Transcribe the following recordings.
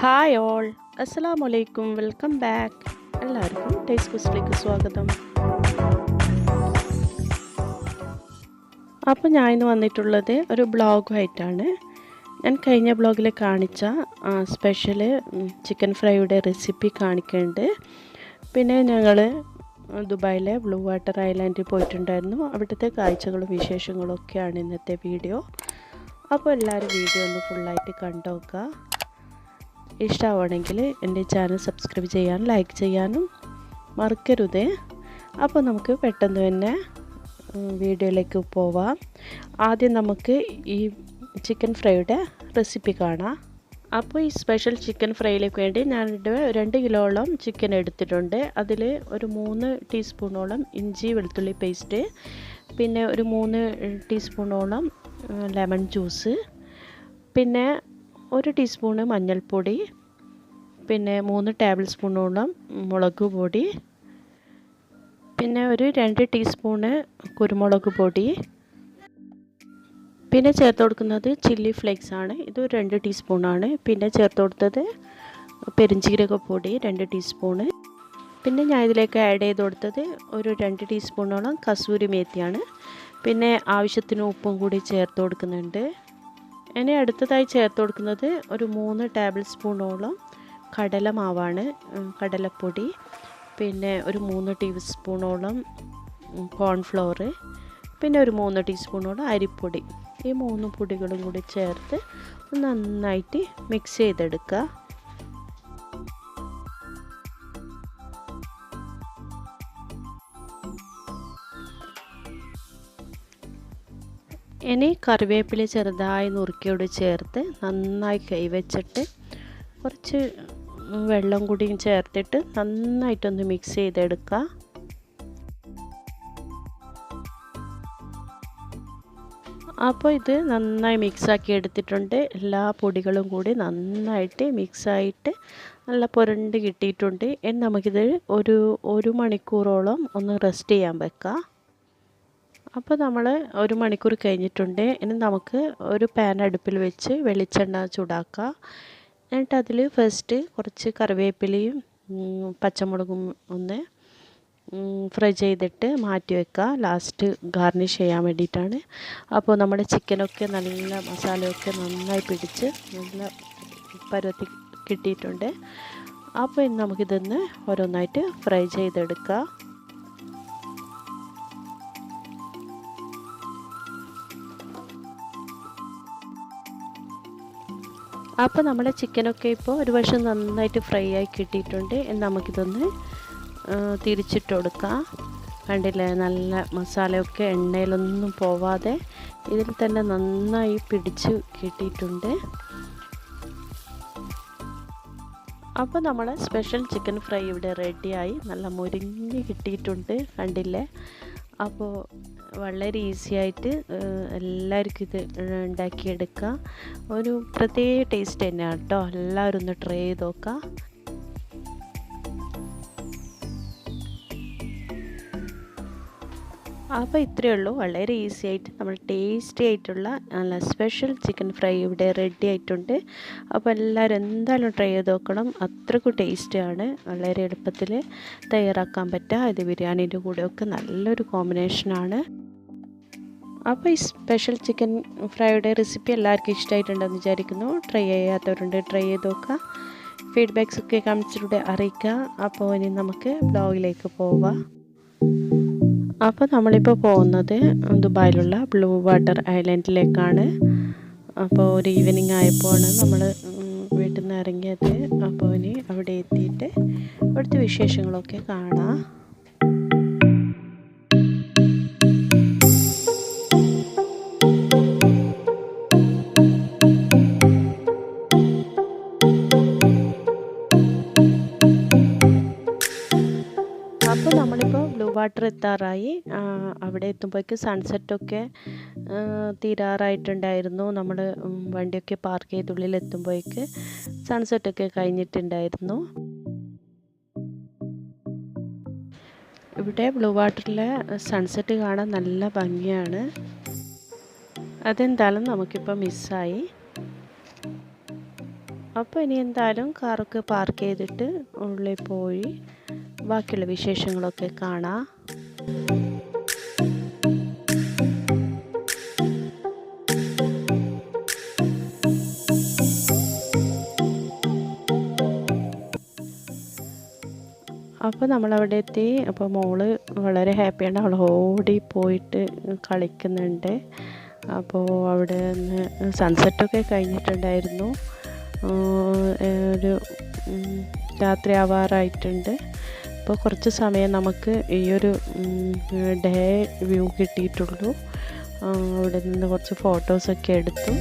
Hi all, അസ്സലാമു അലൈക്കും, welcome back. എല്ലാവർക്കും ടേസ്റ്റ് ക്വിസിലേക്ക് സ്വാഗതം. അപ്പോൾ ഞാൻ ഇന്ന് വന്നിട്ടുള്ളത് ഒരു ബ്ലോഗുമായിട്ടാണ്. ഞാൻ കഴിഞ്ഞ ബ്ലോഗിൽ കാണിച്ച സ്പെഷ്യൽ ചിക്കൻ ഫ്രൈയുടെ റെസിപ്പി കാണിക്കുന്നുണ്ട്. പിന്നെ ഞങ്ങൾ ദുബായിലെ ബ്ലൂ വാട്ടർ ഐലാൻഡിൽ പോയിട്ടുണ്ടായിരുന്നു. അവിടുത്തെ കാഴ്ചകളും വിശേഷങ്ങളും ഒക്കെയാണ് ഇന്നത്തെ വീഡിയോ. അപ്പോൾ എല്ലാവരും വീഡിയോ ഒന്ന് ഫുള്ളായിട്ട് കണ്ടുനോക്കുക. ഇഷ്ടമാണെങ്കിൽ എൻ്റെ ചാനൽ സബ്സ്ക്രൈബ് ചെയ്യാനും ലൈക്ക് ചെയ്യാനും മറക്കരുത്. അപ്പോൾ നമുക്ക് പെട്ടെന്ന് തന്നെ വീഡിയോയിലേക്ക് പോവാം. ആദ്യം നമുക്ക് ഈ ചിക്കൻ ഫ്രൈയുടെ റെസിപ്പി കാണാം. അപ്പോൾ ഈ സ്പെഷ്യൽ ചിക്കൻ ഫ്രൈയിലേക്ക് വേണ്ടി ഞാനിവിടെ 2 കിലോളം ചിക്കൻ എടുത്തിട്ടുണ്ട്. അതിൽ ഒരു 3 ടീസ്പൂണോളം ഇഞ്ചി വെളുത്തുള്ളി പേസ്റ്റ്, പിന്നെ ഒരു 3 ടീസ്പൂണോളം ലെമൺ ജ്യൂസ്, പിന്നെ 1 ടീസ്പൂണ് മഞ്ഞൾപ്പൊടി, പിന്നെ 3 ടേബിൾ സ്പൂണോളം മുളക് പൊടി, പിന്നെ ഒരു 2 ടീസ്പൂണ് കുരുമുളക് പൊടി, പിന്നെ ചേർത്ത് കൊടുക്കുന്നത് ചില്ലി ഫ്ലേക്സ് ആണ്. ഇത് 2 ടീസ്പൂണാണ്. പിന്നെ ചേർത്ത് കൊടുത്തത് പെരുംജീരകപ്പൊടി 2 ടീസ്പൂണ്. പിന്നെ ഞാൻ ഇതിലേക്ക് ആഡ് ചെയ്ത് കൊടുത്തത് ഒരു 2 ടീസ്പൂണോളം കസൂരി മേത്തിയാണ്. പിന്നെ ആവശ്യത്തിന് ഉപ്പും കൂടി ചേർത്ത് കൊടുക്കുന്നുണ്ട്. ഇനി അടുത്തതായി ചേർത്ത് കൊടുക്കുന്നത് ഒരു 3 ടേബിൾ സ്പൂണോളം കടലമാവാണ്, കടലപ്പൊടി, പിന്നെ ഒരു 3 ടീസ്പൂണോളം കോൺഫ്ലവർ, പിന്നെ ഒരു 3 ടീസ്പൂണോളം അരിപ്പൊടി. ഈ 3 പൊടികളും കൂടി ചേർത്ത് നന്നായിട്ട് മിക്സ് ചെയ്തെടുക്കുക. ഇനി കറിവേപ്പില ചെറുതായി നുറുക്കിയോട് ചേർത്ത് നന്നായി കൈവച്ചിട്ട് കുറച്ച് വെള്ളം കൂടിയും ചേർത്തിട്ട് നന്നായിട്ടൊന്ന് മിക്സ് ചെയ്തെടുക്കുക. അപ്പോൾ ഇത് നന്നായി മിക്സാക്കി എടുത്തിട്ടുണ്ട്. എല്ലാ പൊടികളും കൂടി നന്നായിട്ട് മിക്സായിട്ട് നല്ല പുരണ്ട് കിട്ടിയിട്ടുണ്ട്. ഇനി നമുക്കിത് ഒരു മണിക്കൂറോളം ഒന്ന് റെസ്റ്റ് ചെയ്യാൻ വെക്കാം. അപ്പോൾ നമ്മൾ 1 മണിക്കൂർ കഴിഞ്ഞിട്ടുണ്ട്. ഇനി നമുക്ക് ഒരു പാൻ അടുപ്പിൽ വെച്ച് വെളിച്ചെണ്ണ ചൂടാക്കുക. എന്നിട്ട് അതിൽ ഫസ്റ്റ് കുറച്ച് കറിവേപ്പിലയും പച്ചമുളകും ഒന്ന് ഫ്രൈ ചെയ്തിട്ട് മാറ്റി വെക്കുക. ലാസ്റ്റ് ഗാർണിഷ് ചെയ്യാൻ വേണ്ടിയിട്ടാണ്. അപ്പോൾ നമ്മുടെ ചിക്കനൊക്കെ നല്ല മസാലയൊക്കെ നന്നായി പിടിച്ച് നല്ല പരുവത്തി കിട്ടിയിട്ടുണ്ട്. അപ്പോൾ ഇനി നമുക്കിതൊന്ന് ഓരോന്നായിട്ട് ഫ്രൈ ചെയ്തെടുക്കുക. അപ്പോൾ നമ്മുടെ ചിക്കനൊക്കെ ഇപ്പോൾ ഒരു വശം നന്നായിട്ട് ഫ്രൈ ആയി കിട്ടിയിട്ടുണ്ട്. നമുക്കിതൊന്ന് തിരിച്ചിട്ട് കൊടുക്കാം. കണ്ടില്ലേ, നല്ല മസാലയൊക്കെ എണ്ണയിലൊന്നും പോവാതെ ഇതിൽ തന്നെ നന്നായി പിടിച്ച് കിട്ടിയിട്ടുണ്ട്. അപ്പോൾ നമ്മളെ സ്പെഷ്യൽ ചിക്കൻ ഫ്രൈ ഇവിടെ റെഡിയായി നല്ല മുരിഞ്ഞ് കിട്ടിയിട്ടുണ്ട്. കണ്ടില്ലേ, അപ്പോൾ വളരെ ഈസി ആയിട്ട് എല്ലാവർക്കും ഇത് ഉണ്ടാക്കിയെടുക്കാം. ഒരു പ്രത്യേക ടേസ്റ്റ് തന്നെയാണ് കേട്ടോ. എല്ലാവരും ഒന്ന് ട്രൈ ചെയ്ത് നോക്കാം. അപ്പോൾ ഇത്രയേ ഉള്ളൂ. വളരെ ഈസി ആയിട്ട് നമ്മൾ ടേസ്റ്റി ആയിട്ടുള്ള നല്ല സ്പെഷ്യൽ ചിക്കൻ ഫ്രൈ ഇവിടെ റെഡി ആയിട്ടുണ്ട്. അപ്പോൾ എല്ലാവരും എന്തായാലും ട്രൈ ചെയ്ത് നോക്കണം. അത്രയ്ക്കും ടേസ്റ്റിയാണ്. വളരെ എളുപ്പത്തിൽ തയ്യാറാക്കാൻ പറ്റുക. ഇത് ബിരിയാണീൻ്റെ കൂടെയൊക്കെ നല്ലൊരു കോമ്പിനേഷനാണ്. അപ്പോൾ ഈ സ്പെഷ്യൽ ചിക്കൻ ഫ്രൈയുടെ റെസിപ്പി എല്ലാവർക്കും ഇഷ്ടമായിട്ടുണ്ടെന്ന് വിചാരിക്കുന്നു. ട്രൈ ചെയ്യാത്തവരുണ്ട്, ട്രൈ ചെയ്ത് നോക്കുക. ഫീഡ്ബാക്സൊക്കെ കമൻസിലൂടെ അറിയിക്കുക. അപ്പോൾ ഇനി നമുക്ക് ബ്ലോഗിലേക്ക് പോവാം. അപ്പോൾ നമ്മളിപ്പോൾ പോകുന്നത് ദുബായിലുള്ള ബ്ലൂ വാട്ടർ ഐലാൻഡിലേക്കാണ്. അപ്പോൾ ഒരു ഈവനിങ് ആയപ്പോഴാണ് നമ്മൾ വീട്ടിൽ നിന്ന് ഇറങ്ങിയത്. അപ്പോൾ ഇനി അവിടെ എത്തിയിട്ട് അവിടുത്തെ വിശേഷങ്ങളൊക്കെ കാണാം. അപ്പോൾ നമ്മളിപ്പോൾ ബ്ലൂ വാട്ടർ എത്താറായി. അവിടെ എത്തുമ്പോഴേക്ക് സൺസെറ്റൊക്കെ തീരാറായിട്ടുണ്ടായിരുന്നു. നമ്മൾ വണ്ടിയൊക്കെ പാർക്ക് ചെയ്ത് ഉള്ളിൽ എത്തുമ്പോഴേക്ക് സൺസെറ്റൊക്കെ കഴിഞ്ഞിട്ടുണ്ടായിരുന്നു. ഇവിടെ ബ്ലൂ വാട്ടറിലെ സൺസെറ്റ് കാണാൻ നല്ല ഭംഗിയാണ്. അതെന്തായാലും നമുക്കിപ്പോൾ മിസ്സായി. അപ്പോൾ ഇനി എന്തായാലും കാറൊക്കെ പാർക്ക് ചെയ്തിട്ട് ഉള്ളിൽ പോയി ബാക്കിയുള്ള വിശേഷങ്ങളൊക്കെ കാണാം. അപ്പോൾ നമ്മളവിടെ എത്തി. അപ്പോൾ മോള് വളരെ ഹാപ്പിയാണ്, അവൾ ഓടി പോയിട്ട് കളിക്കുന്നുണ്ട്. അപ്പോൾ അവിടെ നിന്ന് സൺസെറ്റൊക്കെ കഴിഞ്ഞിട്ടുണ്ടായിരുന്നു. ഒരു രാത്രി ആവാറായിട്ടുണ്ട്. അപ്പോൾ കുറച്ച് സമയം നമുക്ക് ഈ ഒരു ഡേ വ്യൂ കിട്ടിയിട്ടുള്ളൂ. അവിടെ നിന്ന് കുറച്ച് ഫോട്ടോസൊക്കെ എടുത്തു.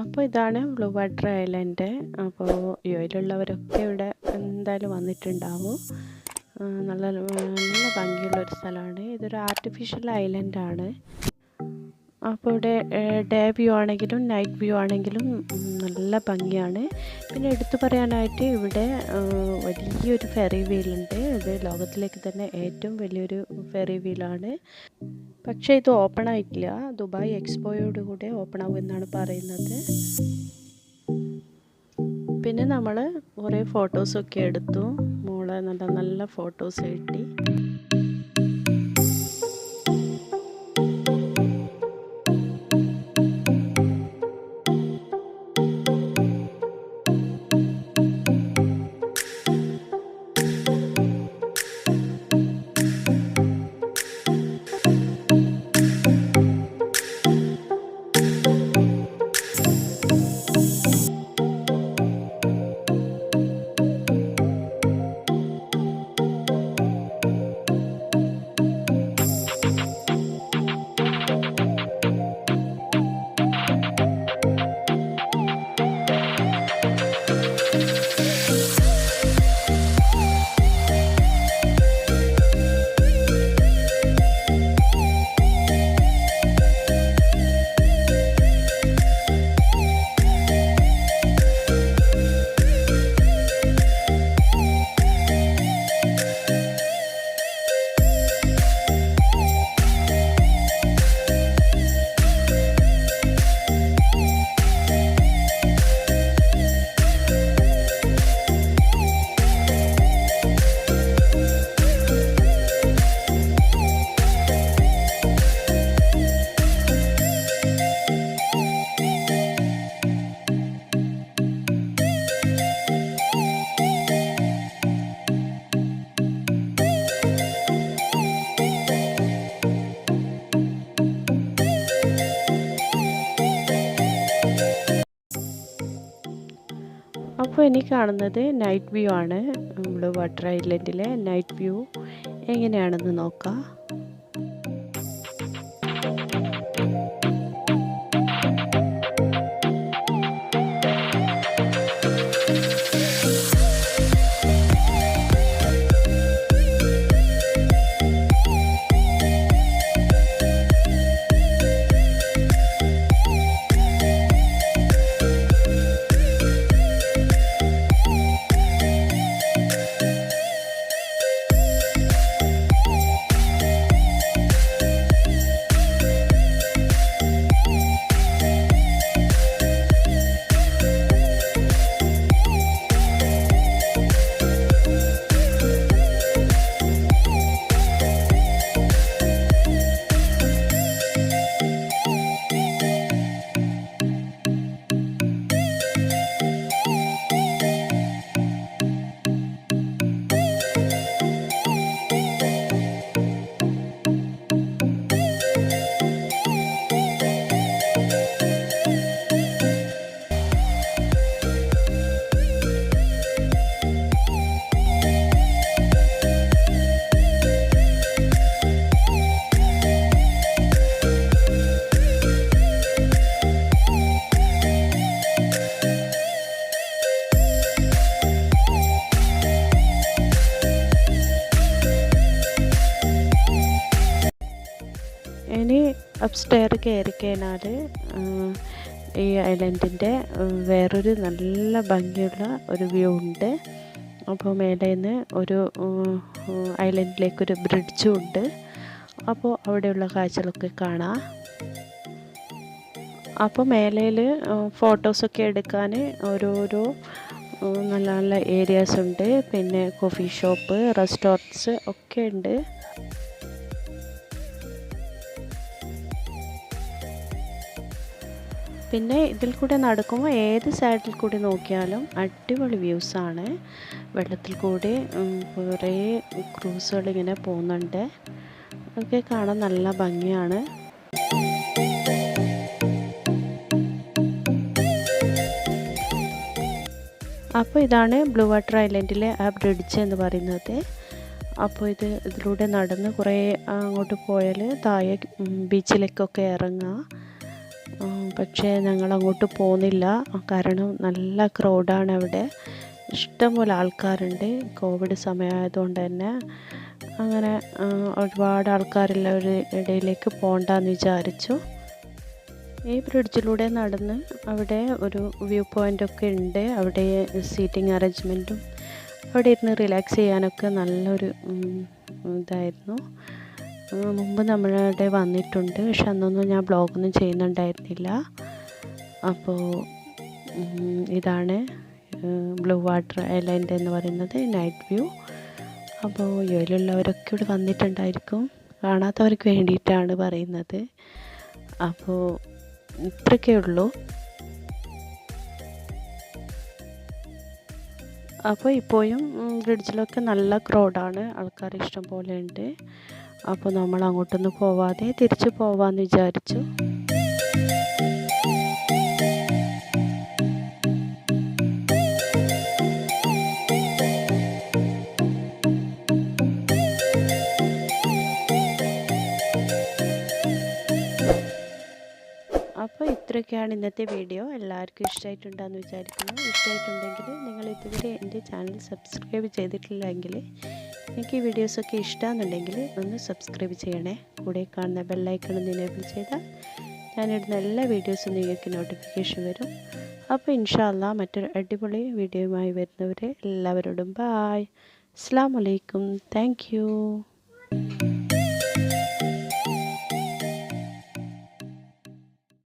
അപ്പോൾ ഇതാണ് ബ്ലൂ വാട്ടർ ഐലൻഡ്. അപ്പോൾ യുഎയിലുള്ളവരൊക്കെ ഇവിടെ എന്തായാലും വന്നിട്ടുണ്ടാവും. നല്ല നല്ല ഭംഗിയുള്ളൊരു സ്ഥലമാണ്. ഇതൊരു ആർട്ടിഫിഷ്യൽ ഐലൻഡാണ്. അപ്പോൾ ഇവിടെ ഡേ വ്യൂ ആണെങ്കിലും നൈറ്റ് വ്യൂ ആണെങ്കിലും നല്ല ഭംഗിയാണ്. പിന്നെ എടുത്തു പറയാനായിട്ട് ഇവിടെ വലിയൊരു ഫെറി വീലുണ്ട്. ഇത് ലോകത്തിലേക്ക് തന്നെ ഏറ്റവും വലിയൊരു ഫെറി വീലാണ്. പക്ഷേ ഇത് ഓപ്പൺ ആയിട്ടില്ല. ദുബായ് എക്സ്പോയോടുകൂടെ ഓപ്പൺ ആവും എന്നാണ് പറയുന്നത്. പിന്നെ നമ്മൾ കുറേ ഫോട്ടോസൊക്കെ എടുത്തു. മോളെ നല്ല നല്ല ഫോട്ടോസ് കിട്ടി. അപ്പോൾ ഇനി കാണുന്നത് നൈറ്റ് വ്യൂ ആണ്. ബ്ലൂ വാട്ടർ ഐലൻഡിലെ നൈറ്റ് വ്യൂ എങ്ങനെയാണെന്ന് നോക്കാം. ഇനി അപ്സ്റ്റെയർ കയറി കഴിഞ്ഞാൽ ഈ ഐലൻഡിൻ്റെ വേറൊരു നല്ല ഭംഗിയുള്ള ഒരു വ്യൂ ഉണ്ട്. അപ്പോൾ മേലെ നിന്ന് ഒരു ഐലൻഡിലേക്കൊരു ബ്രിഡ്ജും ഉണ്ട്. അപ്പോൾ അവിടെയുള്ള കാഴ്ചകളൊക്കെ കാണാം. അപ്പോൾ മേലയിൽ ഫോട്ടോസൊക്കെ എടുക്കാൻ ഓരോരോ നല്ല നല്ല ഏരിയാസ് ഉണ്ട്. പിന്നെ കോഫി ഷോപ്പ്, റെസ്റ്റോറൻറ്റ്സ് ഒക്കെ ഉണ്ട്. പിന്നെ ഇതിൽ കൂടെ നടക്കുമ്പോൾ ഏത് സൈഡിൽ കൂടി നോക്കിയാലും അടിപൊളി വ്യൂസാണ്. വെള്ളത്തിൽ കൂടി കുറേ ക്രൂസുകൾ ഇങ്ങനെ പോകുന്നുണ്ട്. അതൊക്കെ കാണാൻ നല്ല ഭംഗിയാണ്. അപ്പോൾ ഇതാണ് ബ്ലൂ വാട്ടർ ഐലൻഡിലെ ആ ബ്രിഡ്ജ് എന്ന് പറയുന്നത്. അപ്പോൾ ഇതിലൂടെ നടന്ന് കുറേ അങ്ങോട്ട് പോയാൽ താഴെ ബീച്ചിലേക്കൊക്കെ ഇറങ്ങാം. പക്ഷേ ഞങ്ങൾ അങ്ങോട്ട് പോകുന്നില്ല, കാരണം നല്ല ക്രൗഡാണ് അവിടെ. ഇഷ്ടംപോലെ ആൾക്കാരുണ്ട്. കോവിഡ് സമയമായതുകൊണ്ട് തന്നെ അങ്ങനെ ഒരുപാട് ആൾക്കാരുള്ള ഒരു ഇടയിലേക്ക് പോകണ്ടെന്ന് വിചാരിച്ചു. ഈ ബ്രിഡ്ജിലൂടെ നടന്ന് അവിടെ ഒരു വ്യൂ പോയിൻ്റൊക്കെ ഉണ്ട്. അവിടെ സീറ്റിംഗ് അറേഞ്ച്മെൻറ്റും അവിടെ ഇരുന്ന് റിലാക്സ് ചെയ്യാനൊക്കെ നല്ലൊരു ഇതായിരുന്നു. മുമ്പ് നമ്മളുടെ വന്നിട്ടുണ്ട്, പക്ഷെ അന്നൊന്നും ഞാൻ ബ്ലോഗൊന്നും ചെയ്യുന്നുണ്ടായിരുന്നില്ല. അപ്പോൾ ഇതാണ് ബ്ലൂ വാട്ടർ ഐലൻഡ് എന്ന് പറയുന്നത്, നൈറ്റ് വ്യൂ. അപ്പോൾ യുഎയിലുള്ളവരൊക്കെ ഇവിടെ വന്നിട്ടുണ്ടായിരിക്കും, കാണാത്തവർക്ക് വേണ്ടിയിട്ടാണ് പറയുന്നത്. അപ്പോൾ ഇത്രയൊക്കെ ഉള്ളൂ. അപ്പോൾ ഇപ്പോഴും ബ്രിഡ്ജിലൊക്കെ നല്ല ക്രൗഡാണ്, ആൾക്കാർ ഇഷ്ടം പോലെ ഉണ്ട്. അപ്പോൾ നമ്മൾ അങ്ങോട്ടൊന്നും പോവാതെ തിരിച്ചു പോവാമെന്ന് വിചാരിച്ചു. അപ്പോൾ ഇത്രയൊക്കെയാണ് ഇന്നത്തെ വീഡിയോ. എല്ലാവർക്കും ഇഷ്ടമായിട്ടുണ്ടെന്ന് വിചാരിക്കുന്നു. ഇഷ്ടമായിട്ടുണ്ടെങ്കിൽ നിങ്ങൾ ഇതുവരെ എൻ്റെ ചാനൽ സബ്സ്ക്രൈബ് ചെയ്തിട്ടില്ലെങ്കിൽ എനിക്ക് ഈ വീഡിയോസൊക്കെ ഇഷ്ടമാണെന്നുണ്ടെങ്കിൽ ഒന്ന് സബ്സ്ക്രൈബ് ചെയ്യണേ. കൂടെ കാണുന്ന ബെല്ലൈക്കൺ ഒന്ന് എനേബിൾ ചെയ്താൽ ഞാനിടുന്ന എല്ലാ വീഡിയോസും നിങ്ങൾക്ക് നോട്ടിഫിക്കേഷൻ വരും. അപ്പോൾ ഇൻഷാ അല്ലാഹ് മറ്റൊരു അടിപൊളി വീഡിയോയുമായി വരുന്നവരെ എല്ലാവരോടും ബായ്. അസ്സലാമു അലൈക്കും. Thank you.